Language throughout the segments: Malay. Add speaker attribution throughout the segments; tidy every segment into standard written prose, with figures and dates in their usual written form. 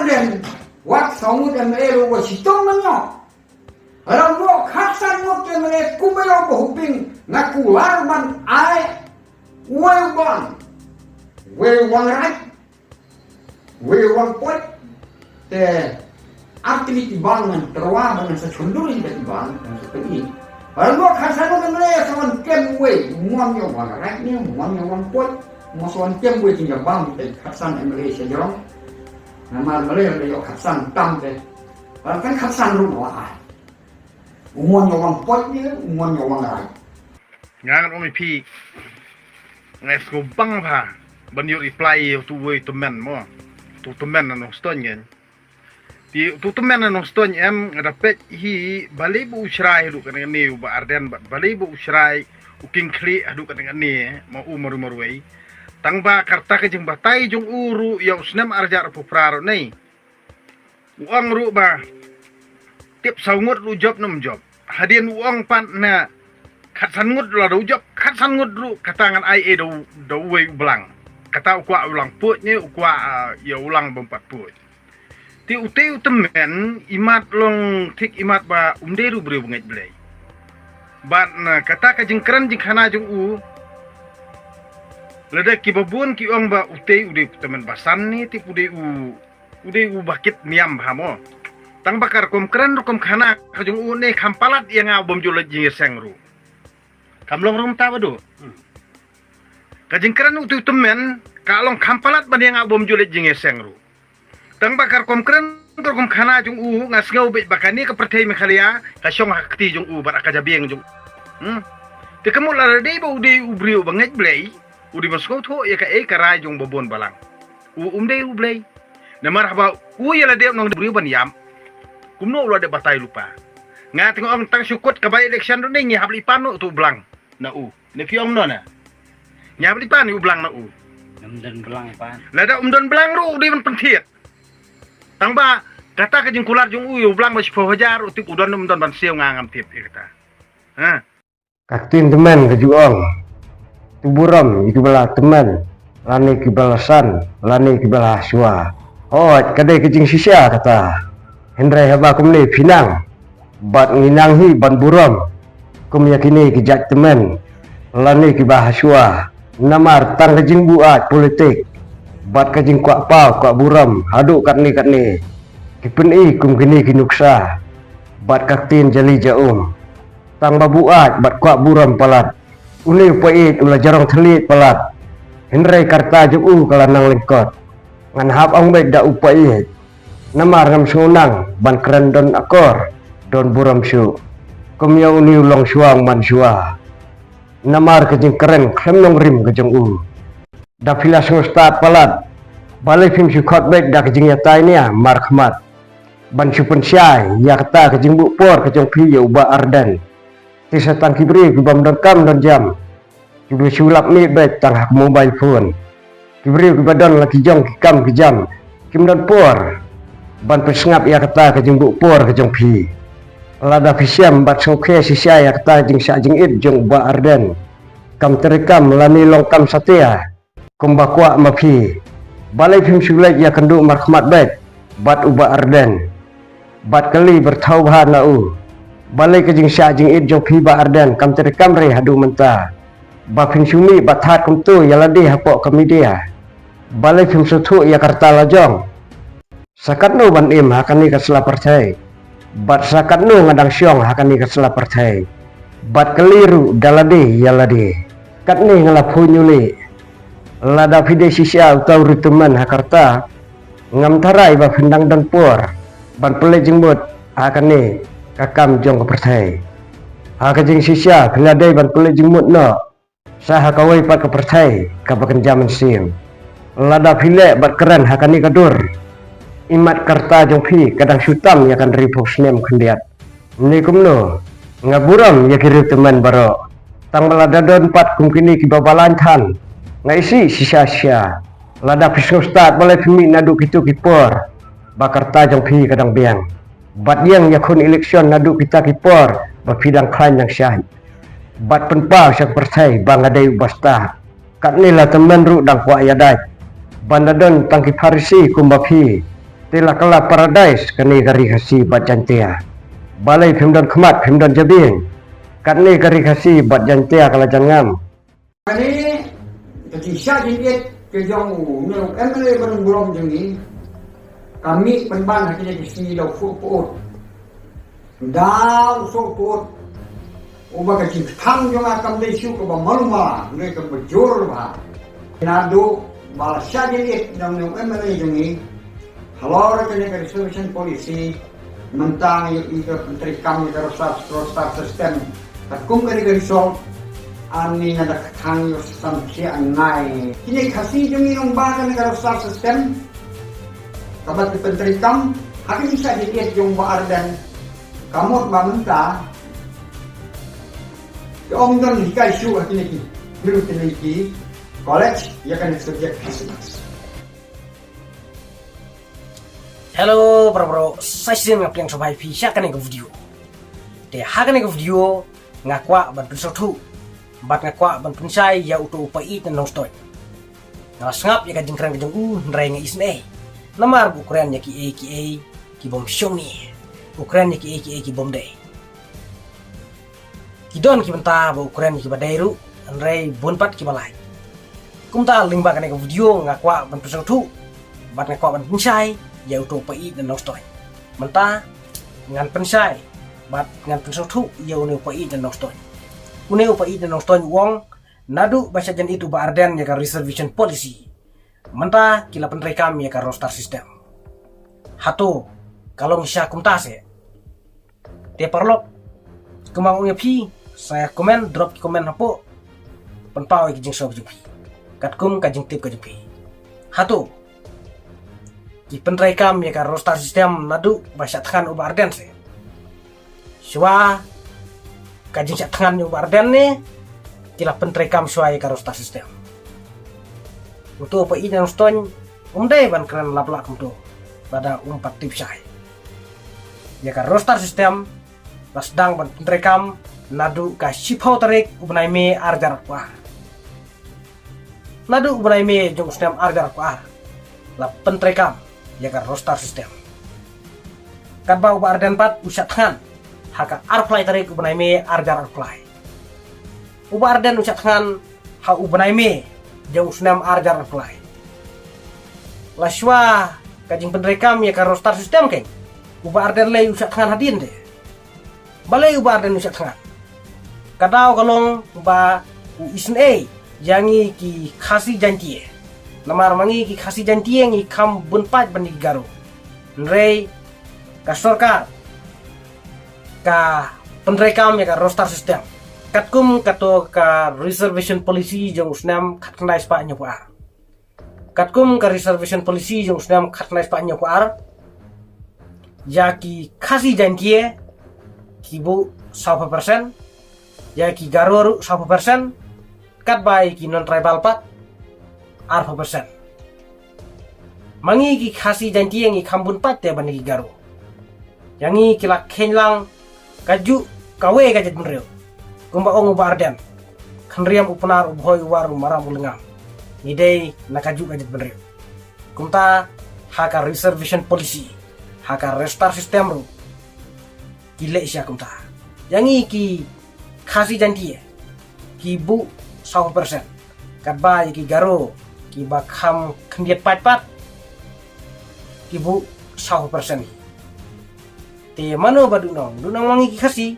Speaker 1: Arden wat samu dan ero wa sitong nanyo orang mo khaksan mo ke mene kumelo ko huping nakular man ai well right well point te aktiviti bangan terwa bangan sa chunduri ba bang sa pagi orang mo khaksan mo ke mene sawan kem we muam yo wang right ni muam yo wang point mo sawan kem we tinggal bang te khaksan Malaysia jorong nama Malaysia yo khaksan tam te kan khaksan ru wa umon yo wang pot ni umon yo wang rai
Speaker 2: ngang omi pi ngai sko bang pha ban yo reply tu we tu men mo tu men na no ston ngen ti tu men na no ston em rapet hi bali bu usrai lu kan ni ba Arden bali bu usrai uking kli adu kan ni mo umaru marwei tangba karta ke jeng batai jung uru ya usnam arjar pu praro nei uang ru ba tip saungut lu job nom job hadian uang pan na khat san ngut la do job khat san ngut ru katangan ai e do we belang kata ukwa ulang put ni ukwa ya ulang bompat put ti ute utemen imat long tik imat ba umderu bre bunget blai bat na kata ka jeng kran jeng khana jung u lada ki babun ki ong ba ute ude temen basan ni ti ude u bakit miam hamo tang bakar kom keren kom khana kajung une khampalat yang bom julat jingir sengru kamlong rum ta badu kajing keren utu temen kalong khampalat ban yang bom julat jingir sengru tang bakar kom keren kom khana jung ngas ngau be bakani ka perthai me khalia ka syong hakti jung bar akaja bieng jung te kamu la de ba ude ubriu banget blai udi masko tho ya ka karai jung babon balang umde ublai na marhaba ya la de nong ubriu ban yam kumno lo de batai lupa nga tengok ang tang syukut ka bay election do ni habli panu tu blang na ne fiong no na nya habli pan u blang na
Speaker 3: umdan belang pan
Speaker 2: la da umdan blang ru di man penthiet tang ba kata ka jing kular jung u blang ba 10,000 utik udon umdan ban siu nga ngam tiep kata ha
Speaker 4: kaktin teman ke juong tuburam itu bala teman lani kibalasan lani kibalah sua kadai kejing sisya kata Hendrai haba kumne pinang bat nginang hi ban buram kum yakini kijak temen lani ki bahasua namar tang kejing buat politik bat kejing kuak pau kuak buram haduk kat ni kipeni kum kini kinuksa bat kaktin jali jaum tang babuat bat kuak buram palat uni pait ula jarong telit palat Hendrai karta ju kalanang lengkot ngan hab ong baik da upait namar ngam sunang ban keren don akor don buram syu kumya uni ulong suang man syua namar kejing keren klemnong rim kejong da filas ngustat palat balai fim syukot baik da kejing yatai ni mar khmat ban syupun syai ya kata kejing bukpor kejong pi ya uba Arden tisa tang kibri kubam don kam don jam kibri sulap ni baik tang hak mobile phone kibri kubadon laki jong kikam kejam kim don por ban pesngap ya kata kejing bukpor kejong pi lada fisiam bat songke sisya ya kata jing sa jing it jong ba Arden kam terekam lani long kam satia kumbakwa mapi balai fim sulai ya kendu markhmat baik bat uba Arden bat kali bertaubat na balai kejing sa jing it jong pi ba Arden kam terekam re hadu menta ba fim sumi bat hat kum tu ya ladi hapok kamidia balai fim sutu ya karta lajong sakat no ban im hakani ka sela partai bat sakat no ngadang syong hakani ka sela partai bat keliru dalade yalade kat ni ngala punyuli lada fide sisya utau rituman hakarta ngam tarai ba hendang dan por ban pele jengbut hakani kakam jong ka partai hakajing sisya kelade ban pele jengbut no sah kawai pat ka partai ka bakan jaman sim lada file bat keren hakani kadur imat karta jong pi kadang syutam ya kan ripok snem kendiat ni kumno ngaburam ya kiri teman baro tang balada don 4 kumkini ki babalan than ngaisi sisa lada pisau start balai pemi nadu kitu kipor bakarta jong pi kadang biang bat yang yakun election nadu kita kipor bapidang klan yang syahid bat penpa syak partai bangadai ubasta kat nila teman ru dang kwa yadai bandadon tangki parisi kumbapi Tila kala paradise kani kari kasi bat jantia. Balai Pemdan Kemat, Pemdan Jabing. Kani kari kasi bat jantia kala jangam.
Speaker 1: Kani ketisha jengit ke jong neu emre ban burong jengi. Kami penban haknya di sini dah fuut. Dah fuut. Ubah ke tang jong akan lesu ke maluma, mereka berjur bah. Nado balasya jengit jong neu emre jengi. Kalau rekan reservation policy mentang itu menteri kami rostar sistem takum kali result ani ada ketang yo sampai anai kini kasih jemi yang bahkan rostar sistem kabat menteri kam hakik bisa dilihat yang dan kamu mentah ke om dan hikai syu kini dulu kini college ya kan subjek kasih.
Speaker 5: Hello bro, saya sih ngapain coba pisah kan yang video. Deh, hakan yang video ngakwa ban pensotu, bat ngakwa ban pensai ya utu upai dan nongstoy. Ngap ya kajeng keren kajeng nrai ngisne. Namar ukuran ya ki bom shoni. Ukuran ya ki bom day. Kidon ki benta ukuran ki badairu, nrai bonpat ki balai. Kumta link ba kan yang video ngakwa ban pensotu, bat ngakwa ban pensai ya utu pai dan nostoi menta ngan pensai bat ngan pensotu ya uni pai dan nostoi uni pai dan nostoi wong nadu bahasa jan itu ba arden ya ka reservation policy menta kila penrekam ya ka roster system hatu kalau misya kumtase te perlok kemang pi saya komen drop komen hapo penpau ki jing sob jupi katkum ka jing tip ka jupi hatu di penrekam ya kan roster sistem nadu bahasa tekan ubah arden se. Syua kajing sak tekan ubah arden ne kila penrekam syua ya kan roster sistem. Untuk apa ini yang stone umdai ban keren laplak untuk pada umpat tip syai. Ya kan roster sistem sedang ban penrekam nadu ka shipau tarik ubnai me arjar kuah. Nadu ubnai me jong sistem arjar kuah. La penrekam ya kan roster sistem. Kan bau arden pat usat tangan haka arfly tarik ubenai me arjar arfly. Uba arden usat tangan ha ubenai me jauh senam arjar arfly. Laswa kajing penrekam ya kan roster sistem keng. Uba arden lay usat tangan hadin deh. Balai uba arden usat tangan. Kadau kalong uba isne yangi ki khasi jantie. Namar mangi ki khasi jantie ngi kam bunpat bani garo. Nrei ka sorkar ka penrekam ya ka roster system. Katkum kato ka reservation policy jong usnam khatnai spa nyopar. Katkum ka reservation policy jong usnam khatnai spa nyopar. Ya ki khasi jantie ki bu 100%, ya ki garo 100%, kat bai ki non tribal pat 100%. Mangi ki khasi janti yang ikambun pat ya bani garo. Yangi kilak kenlang kaju kawe kajet menreo. Kumba ong uba arden. Kanriam upunar ubhoy waru maram ulengam. Ngidei nakaju kajet menreo. Kumta haka reservation policy, haka restar system ru. Gile isya kumta. Yangi ki khasi janti ki bu 100%. Kadba ki garo ki bakham kendiat pat ibu 100%. Te mano ba dunong mangi ki khasi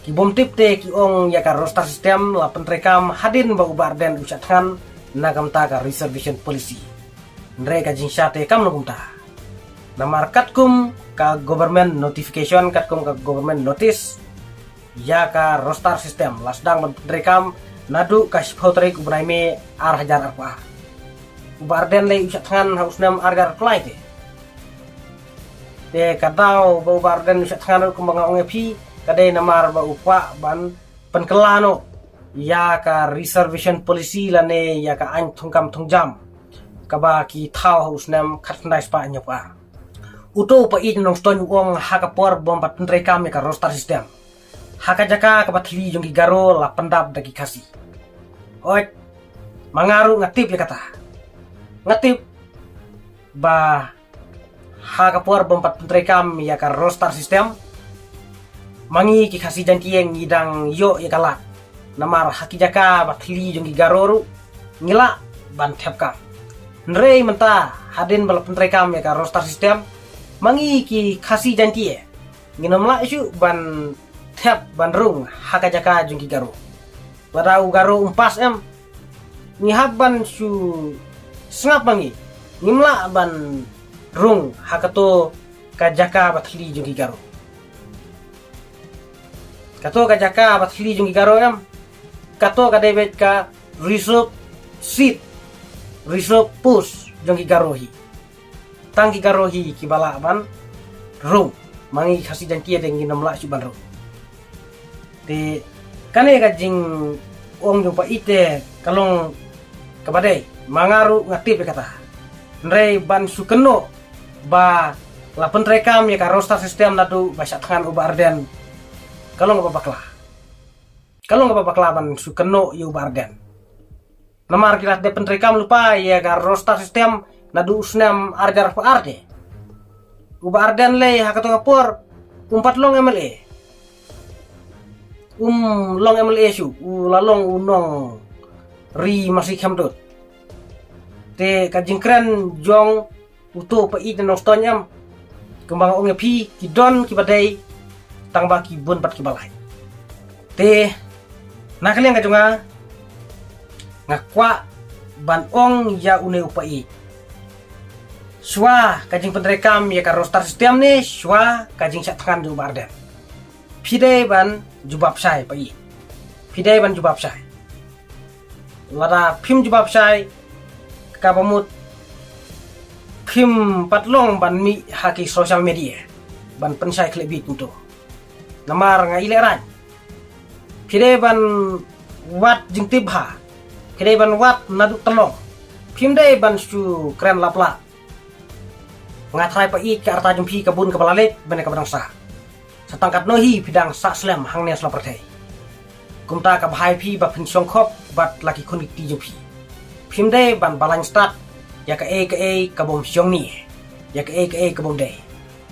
Speaker 5: ki bom tip te ki ong ya ka roster system la penrekam hadin ba ubarden usatkan nagam ta ka reservation policy ndre ka jinsya te kam nugumta namar katkum ka government notification katkum ka government notice ya ka roster system lasdang penrekam nadu ka shipotrik ubnai me ar hajar arpa ubarden le usatkan hausnam argar klai te kadau bau barden usatkan kumbang ongepi kadai namar ba upa ban penkelano ya ka reservation policy lane ya ka an thungkam thungjam kaba ki thau hausnam khatnai spa nyapa uto pa i nong ston wong hakapor bom pat penrekam ka roster system haka jaka kabatli jong garo la pendap dagi kasi oi mangaru ngatip ya kata ngatip ba ha kapor bompat pentrekam ya ka roster system mangi ki khasi jantieng ngidang yo ya kala namar haki jaka batli jong garoru ngila ban thepkam nrei menta hadin bal pentrekam ya ka roster system mangi ki khasi jantie nginomla isu ban thep ban rung haka jaka jong garo ladau garo umpas ngihab ban su sengap mangi ngimla ban rung hakato kajaka batli jong garo kato kajaka batli jong garo kato kadebet ka reserve seat reserve push jong garohi tangki garohi kibala ban rung mangi khasi jantie deng nginomla su ban rung te kane kajing ong jumpa ite kalong kabadai mangaru ngatip kata nrei ban sukeno ba la pentrekam ya ka roster system nadu basak tangan uba arden kalong nggak bakla ban sukeno ya uba arden namar kilat de pentrekam lupa ya ka roster system nadu usnam arjar pa arde uba arden le hakato kapor umpat long mle long mle su lalong unong ri masih kamdot te kajing kren jong uto pa i no stonyam kembang ong pi kidon kibadai tangba kibun pat kibalai te nakaliang kajunga ngakwa ban ong ya une upai swa kajing pentrekam ya ka roster system ne swa kajing sak tangan du barden pidai ban jubab sai pai pidai ban jubab sai lada phim jubab sai kabamut phim patlong ban mi haki social media ban pensai klebit untuk namar nga ileran pidai ban wat jing tibha pidai ban wat nadu telong phim dai ban su kren lapla ngatrai pa i ka arta jumpi kabun kabalalet bene kabadang sa satangkat nohi bidang sa slam hangnya sla pertai kumta ka bahai pi ba phin songkhop bat laki kunik ti jumpi phim dai ban balang start ya ka e kabom syong ni ya ka e kabom dai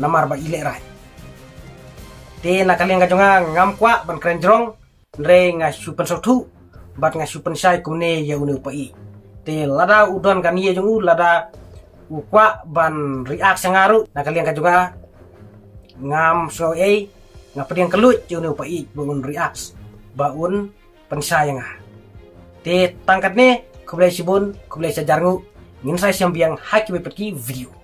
Speaker 5: namar ba ile rai te nakaliang kajonga ngam kwa ban kren jrong nre nga supen sotu bat nga supen sai kumne ya unu pai te lada udon kan ye jong lada ukwa ban react sangaru nakaliang kajonga ngam so ngapediang kelut ya unu pai baun react baun pensayang te tangkat ne kublai sibun kublai sajarngu ngin saya siang biang haki bepetki video